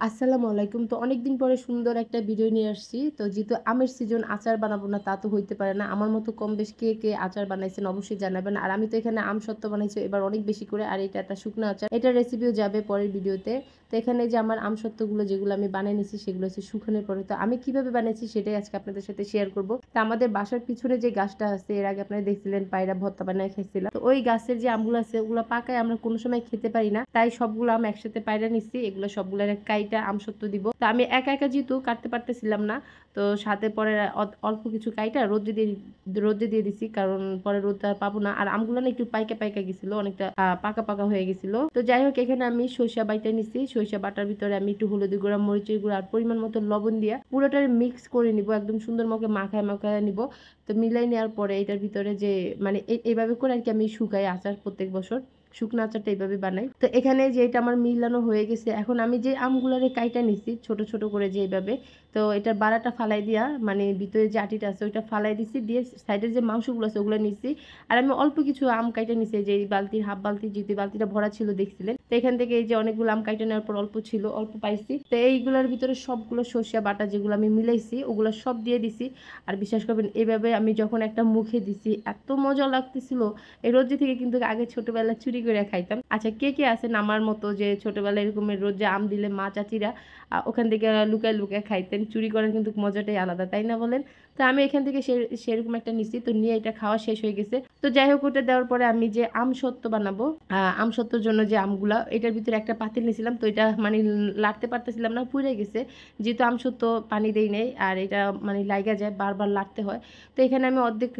আসসালামু আলাইকুম। তো অনেকদিন পরে সুন্দর একটা ভিডিও নিয়ে আসছি। তো যেহেতু আমের সিজন আচার বানাবো না তা তো হইতে পারে না। আমার মতো কম বেশ কে আচার বানাইছেন অবশ্যই জানাবেন। আর আমি তো এখানে আমসত্ত্ব বানাইছি এবার অনেক বেশি করে। আর এটা একটা শুকনো আচার। এটার রেসিপিও যাবে পরের ভিডিওতে। তো এখানে যে আমার আমসত্ত্বগুলো যেগুলো আমি বানিয়ে নিছি সেগুলো হচ্ছে শুকানোর পরে। তো আমি কিভাবে বানিয়েছি সেটাই আজকে আপনাদের সাথে শেয়ার করব। তো আমাদের বাসার পিছনে যে গাছটা আছে এর আগে আপনারা দেখছিলেন পায়রা ভর্তা বানায় খাইছিলাম। তো ওই গাছের যে আমগুলো আছে ওগুলো পাকায় আমরা কোনো সময় খেতে পারি না। তাই সবগুলো আম একসাথে পায়রা নিচ্ছি। এগুলো সবগুলোর কাইটা আমসত্ত্ব দিব। তো আমি একা যেহেতু কাটতে পারতেছিলাম না, তো সাথে পরে অল্প কিছু কাইটা রোদে দিয়ে দিছি, কারণ পরে রোদ আর পাবো না। আর আমগুলো না একটু পাইকা গেছিল, অনেকটা পাকা হয়ে গেছিল। তো যাই হোক, এখানে আমি সরিষা বাইটা নিছি। সরিষা বাটার ভিতরে আমি একটু হলুদের গুঁড়া, মরিচের গুঁড়া আর পরিমাণ মতো লবণ দিয়া পুরোটা মিক্স করে নিব, একদম সুন্দর মতো মাখায় নিব। তো মিলাই নেওয়ার পরে এটার ভিতরে যে মানে এইভাবে করে আর কি আমি শুকাই আচার প্রত্যেক বছর। শুকনো আচারটা এইভাবে বানাই। তো এখানে যে এটা আমার মিলানো হয়ে গেছে, এখন আমি যে আমগুলারে কাইটা নিছি ছোট করে যে এইভাবে, তো এটার বাড়াটা ফালাই দিয়া মানে ভিতরে যে আটিটা আছে ওইটা ফালাই দিছি, দিয়ে সাইডের যে মাংসগুলো আছে ওগুলো নিছি। আর আমি অল্প কিছু আম কাইটা নিছি, যে এই বালতির হাফ বালতি, যেহেতু বালতিটা ভরা ছিল দেখছিলেন। তো এখান থেকে এই যে অনেকগুলো আম কাইটা নেওয়ার পর অল্প ছিল, অল্প পাইছি। তো এইগুলোর ভিতরে সবগুলো সর্ষে বাটা যেগুলো আমি মিলাইছি ওগুলো সব দিয়ে দিছি। আর বিশ্বাস করবেন, এভাবে আমি যখন একটা মুখে দিছি এত মজা লাগতেছিল। এই রোদ্রে থেকে কিন্তু আগে ছোটবেলায় চুরি করে খাইতাম। আচ্ছা, কে আছেন আমার মতো যে ছোটবেলায় এরকমের রোদ্রে আম দিলে মা চাচিরা ওখান থেকে লুকায় খাইতেন? চুরি করার কিন্তু মজাটাই আলাদা, তাই না বলেন? তো আমি এখান থেকে সেরকম একটা নিছি, তো নিয়ে এটা খাওয়া শেষ হয়ে গেছে। তো যাই হোক, ওটা দেওয়ার পরে আমি যে আমসত্ত্ব বানাবো, আমসত্ত্বর জন্য যে আমগুলা এটার ভিতরে একটা পাতিল নিয়েছিলাম। তো এটা মানে লাড়তে পারতেছিলাম না, পুড়ে গেছে। যেহেতু আমসত্ত্ব পানি দেই নাই, আর এটা মানে লাইগা যায়, বারবার লাড়তে হয়। তো এখানে আমি অর্ধেক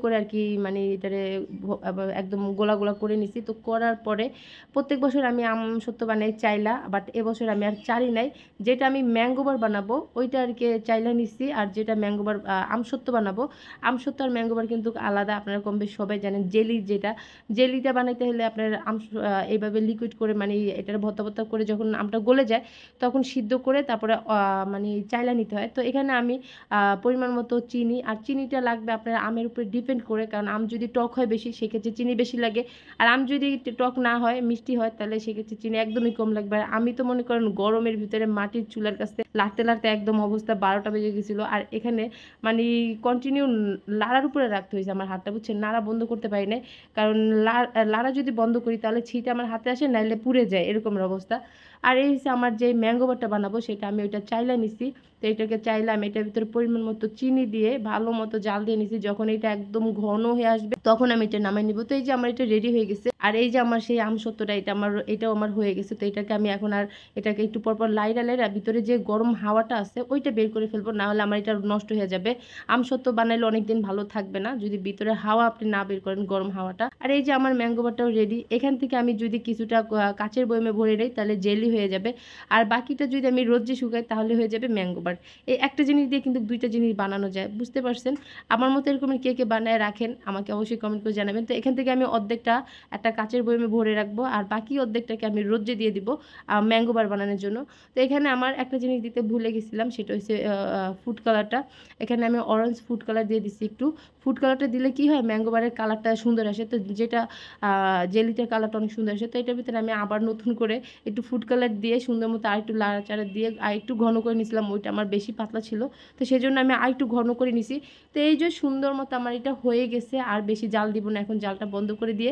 করে আর কি মানে এটারে একদম গোলা করে নিছি। তো করার পরে প্রত্যেক বছর আমি আমসত্ত্ব বানাই চাইলা, বাট এবছর আমি আর চারি নাই। যেটা আমি ম্যাঙ্গোবার বানাবো ওইটা আর কি চাইলা নিছি, আর যেটা ম্যাঙ্গোবার আমসত্ত্ব বানাবো, আমসত্ত্ব আর ম্যাঙ্গোবার কিন্তু আলাদা। আপনারা কম বেশ সবাই জানেন। জেলিটা বানাইতে হলে আপনার এইভাবে লিকুইড করে মানে এটার ভর্তা করে যখন আমটা গলে যায় তখন সিদ্ধ করে তারপরে মানে চাইলা নিতে হয়। তো এখানে আমি পরিমাণ মতো চিনি, আর চিনিটা লাগবে আপনার আমের উপরে ডিপেন্ড করে, কারণ আম যদি টক হয় বেশি সেক্ষেত্রে চিনি বেশি লাগে। আর আম যদি টক না হয়, মিষ্টি হয়, তাহলে সেক্ষেত্রে চিনি একদমই কম লাগবে। আর আমি তো মনে করেন গরমের ভিতরে মাটির চুলার কাছে লাড়তে একদম অবস্থা 12টা বেজে গেছিলো। আর এখানে মানে কন্টিনিউ লাড়ার উপরে রাখতে হয়েছে আমার হাতটা, বুঝছেন? নাড়া বন্ধ করতে পারি নাই, কারণ লাড়া যদি বন্ধ করি তাহলে ছিটা আমার হাতে আসে, নাইলে পুড়ে যায়, এরকমের অবস্থা। আর এই হচ্ছে আমার যে ম্যাঙ্গো বারটা বানাবো, সেটা আমি ওইটা চাইলা নিছি। তো এটাকে চাইলাম, এটার ভিতরে পরিমাণ মতো চিনি দিয়ে ভালো মতো জাল দিয়ে নিছি। যখন এটা একদম ঘন হয়ে আসবে তখন আমি এটা নামাই নিব। তো এই যে আমার এটা রেডি হয়ে গেছে, আর এই যে আমার সেই আমসত্ত্বটা এটাও আমার হয়ে গেছে। তো এটাকে আমি এখন আর এটাকে একটু পরপর লাইরা ভিতরে যে গরম হাওয়াটা আছে ওইটা বের করে ফেলবো, না হলে আমার এটা নষ্ট হয়ে যাবে। আমসত্ত্ব বানাইলে অনেকদিন ভালো থাকবে না যদি ভিতরে হাওয়া আপনি না বের করেন, গরম হাওয়াটা। আর এই যে আমার ম্যাঙ্গো বারটাও রেডি। এখান থেকে আমি যদি কিছুটা কাচের বয়মে ভরে নেই তাহলে জেলি হয়ে যাবে, আর বাকিটা যদি আমি রোদ্রে শুকাই তাহলে হয়ে যাবে ম্যাঙ্গো বার। এই একটা জিনিস দিয়ে কিন্তু দুইটা জিনিস বানানো যায়, বুঝতে পারছেন? আমার মতো এরকমের কে বানায় রাখেন আমাকে অবশ্যই কমেন্ট করে জানাবেন। তো এখান থেকে আমি অর্ধেকটা একটা কাচের বয়মে ভরে রাখবো, আর বাকি অর্ধেকটাকে আমি রোদ্রে দিয়ে দিব ম্যাঙ্গো বার বানানোর জন্য। তো এখানে আমার একটা জিনিস দিতে ভুলে গেছিলাম, সেটা হচ্ছে ফুড কালারটা। এখানে আমি অরেঞ্জ ফুড কালার দিয়ে দিচ্ছি একটু। ফুড কালারটা দিলে কি হয়, ম্যাঙ্গো বারের কালারটা সুন্দর আসে। তো যেটা জেলিটার কালারটা অনেক সুন্দর আসে। তো এটার ভিতরে আমি আবার নতুন করে একটু ফুড কালার দিয়ে সুন্দর মতো আর একটু লাড়াচাড়া দিয়ে আর একটু ঘন করে নিয়েছিলাম। ওইটা আমার বেশি পাতলা ছিল, তো সেজন্য আমি আর একটু ঘন করে নিছি। তো এই যে সুন্দর মতো আমার এটা হয়ে গেছে, আর বেশি জাল দিব না। এখন জালটা বন্ধ করে দিয়ে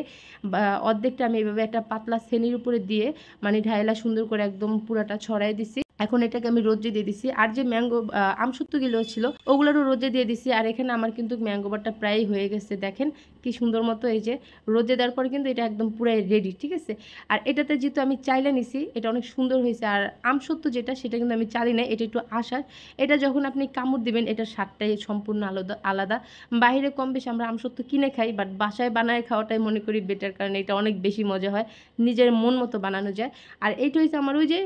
অর্ধেকটা আমি এভাবে একটা পাতলা শ্রেণীর উপরে দিয়ে মানে ঢাইলা সুন্দর করে একদম পুরাটা ছড়াই দিছি। এখন এটাকে আমি রোদ্রে দিয়ে দিছি, আর যে ম্যাঙ্গো আমসত্ত্বগুলো ছিল ওগুলোরও রোদ্রে দিয়ে দিছি। আর এখানে আমার কিন্তু ম্যাঙ্গো বারটা প্রায় হয়ে গেছে, দেখেন কি সুন্দর মতো। এই যে রোদ্রে দেওয়ার পরে কিন্তু এটা একদম পুরাই রেডি, ঠিক আছে? আর এটাতে যেহেতু আমি চাইলে নিছি এটা অনেক সুন্দর হয়েছে। আর আমসত্ত্ব যেটা সেটা কিন্তু আমি চালি না, এটা একটু আশার। এটা যখন আপনি কামড় দিবেন এটার স্বাদটাই সম্পূর্ণ আলাদা। বাইরে কম বেশি আমরা আমসত্ত্ব কিনে খাই, বাট বাসায় বানায় খাওয়াটাই মনে করি বেটার, কারণ এটা অনেক বেশি মজা হয়, নিজের মন মতো বানানো যায়। আর এইটা হচ্ছে আমার ওই যে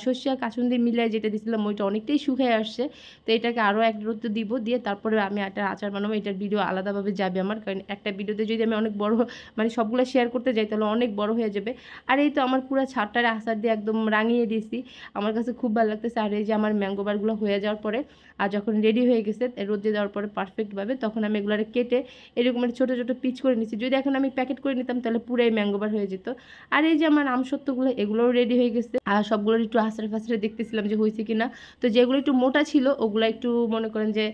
সর্ষে কাসুন্দি মিলায় যেটা দিয়েছিলাম ওইটা অনেকটাই শুকিয়ে আসছে। তো এটাকে আরও এক রোদ্রে দিব, দিয়ে তারপরে আমি একটা আচার বানাবো। এটার ভিডিও আলাদাভাবে যাবে আমার, কারণ একটা ভিডিওতে যদি আমি অনেক বড় মানে সবগুলো শেয়ার করতে যাই তাহলে অনেক বড় হয়ে যাবে। আর এই তো আমার পুরো ছাদটারে আচার দিয়ে একদম একদম রাঙিয়ে দিয়েছি। আমার কাছে খুব ভালো লাগতেছে। আর এই যে আমার ম্যাঙ্গো বারগুলো হয়ে যাওয়ার পরে আর যখন রেডি হয়ে গেছে রোদে দেওয়ার পরে পারফেক্টভাবে, তখন আমি এগুলো কেটে এরকম ছোটো ছোটো পিচ করে নিচ্ছি। যদি এখন আমি প্যাকেট করে নিতাম তাহলে পুরাই ম্যাঙ্গো বার হয়ে যেত। আর এই যে আমার আমসত্ত্বগুলো এগুলোও রেডি হয়ে গেছে। আর সবগুলোর একটু আছড়ে ফাছড়ে দেখতেছিলাম যে হয়েছে কিনা। তো যেগুলো একটু মোটা ছিল ওগুলো একটু মনে করেন যে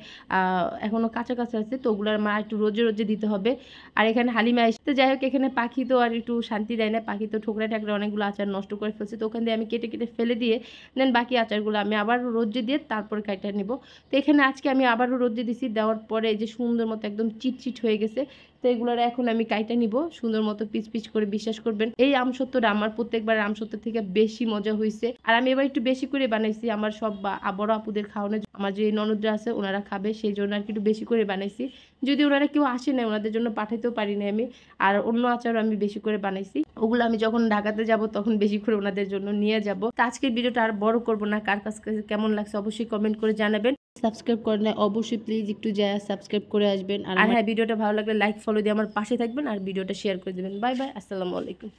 এখনও কাঁচা কাঁচা আছে, তো ওগুলো আমার একটু রোজে রোজে দিতে হবে। আর এখানে হালিমা আসতে যাই হোক, এখানে পাখি তো আর একটু শান্তি দেয় না, পাখি তো ঠোকরা ঠাকরা অনেকগুলো আচার নষ্ট করে ফেলছে। তো ওখান দিয়ে আমি কেটে কেটে ফেলে দিয়ে দেন বাকি আচারগুলো আমি আবার রোদে দিয়ে তারপরে কাইটা নিব। তো এখানে আজকে আমি আবারও রোদে দিছি, দেওয়ার পরে এই যে সুন্দর মতো একদম চিটচিট হয়ে গেছে। তো এগুলোর এখন আমি কাইটা নিব সুন্দর মতো পিচ পিচ করে। বিশ্বাস করবেন এই আমসত্ত্বটা আমার প্রত্যেকবার আমসত্ত্ব থেকে বেশি মজা হয়েছে। আর আমি এবার একটু বেশি করে বানাইছি আমার সব বড় আপুদের খাওয়ানো, আমার যে ননদরা আছে ওনারা খাবে সেই জন্য আর কি একটু বেশি করে বানাইছি। যদি ওনারা কেউ আসে না ওনাদের জন্য পাঠাইতেও পারি না আমি। আর অন্য আচারও আমি বেশি করে বানাইছি, ওগুলো আমি যখন ঢাকাতে যাব তখন বেশি করে ওনাদের জন্য নিয়ে যাব। তো আজকের ভিডিওটা আর বড় করব না, কার কাছে কেমন লাগছে অবশ্যই কমেন্ট করে জানাবেন। সাবস্ক্রাইব করেন না অবশ্যই প্লিজ একটু যায় সাবস্ক্রাইব করে আসবেন। আর হ্যাঁ, ভিডিওটা ভালো লাগলে লাইক ফলো দিয়ে আমার পাশে থাকবেন আর ভিডিওটা শেয়ার করে দেবেন। বাই বাই, আসসালামু আলাইকুম।